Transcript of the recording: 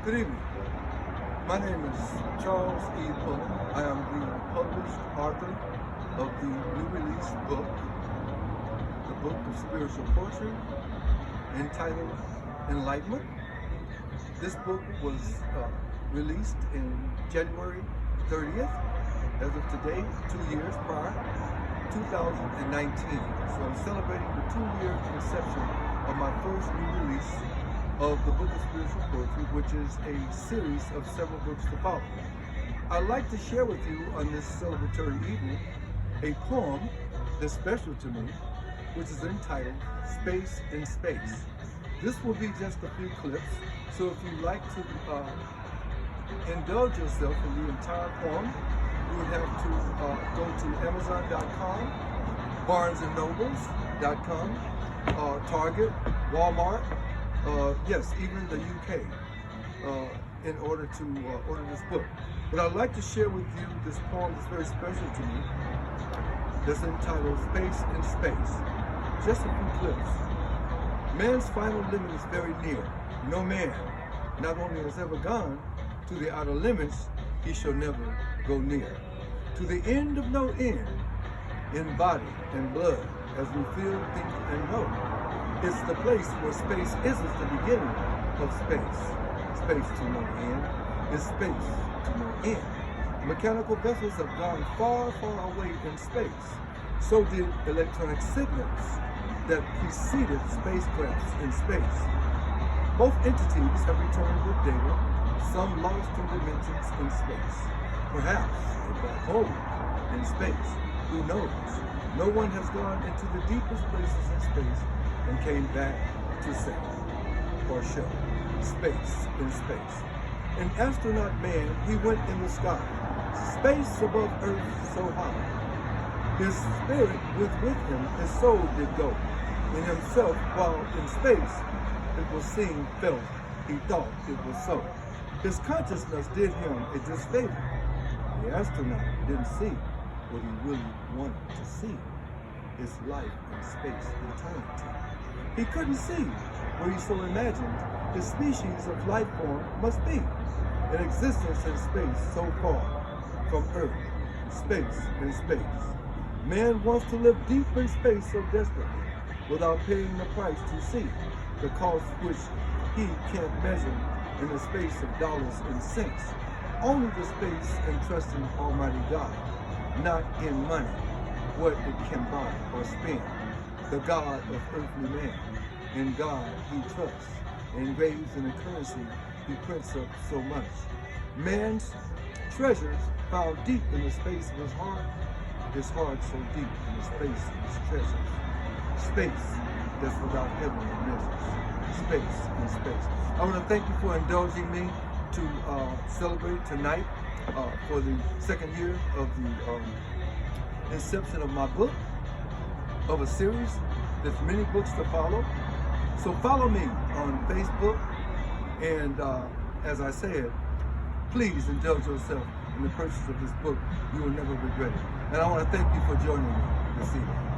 Good evening. My name is Charles E. Pullen. I am the published author of the new release book, the book of spiritual poetry, entitled Enlightenment. This book was released in January 30th, as of today, 2 years prior, 2019. So I'm celebrating the 2-year inception of my first new release of the Book of Spiritual Poetry, which is a series of several books to follow. I'd like to share with you on this celebratory evening a poem that's special to me, which is entitled Space in Space. This will be just a few clips, so if you'd like to indulge yourself in the entire poem, you would have to go to Amazon.com, BarnesandNobles.com, Target, Walmart, yes, even the UK, in order to order this book. But I'd like to share with you this poem that's very special to me, that's entitled Space in Space. Just a few clips. Man's final limit is very near. No man, not only has ever gone to the outer limits, he shall never go near. To the end of no end, in body and blood, as we feel, think, and know. It's the place where space isn't the beginning of space. Space to no end is space to no end. Mechanical vessels have gone far, far away in space. So did electronic signals that preceded spacecrafts in space. Both entities have returned with data, some lost in dimensions in space. Perhaps a black hole in space. Who knows? No one has gone into the deepest places in space and came back to say or show space in space. An astronaut man, he went in the sky, space above Earth so high. His spirit with him, his soul did go. In himself, while in space, it was seen, felt, he thought it was so. His consciousness did him a disfavor. The astronaut didn't see what he really wanted to see, his life in space eternity. He couldn't see where he so imagined his species of life form must be, an existence in space so far from Earth, space in space. Man wants to live deep in space so desperately, without paying the price to see the cost which he can't measure in the space of dollars and cents. Only the space and trusting Almighty God, not in money, what it can buy or spend. The God of earthly man, in God he trusts, engraved in a currency he prints up so much. Man's treasures found deep in the space of his heart so deep in the space of his treasures. Space that's without heavenly measures. Space in space. I want to thank you for indulging me to celebrate tonight for the 2nd year of the inception of my book, of a series. There's many books to follow. So follow me on Facebook, and as I said, please indulge yourself in the purchase of this book. You will never regret it. And I want to thank you for joining me this evening.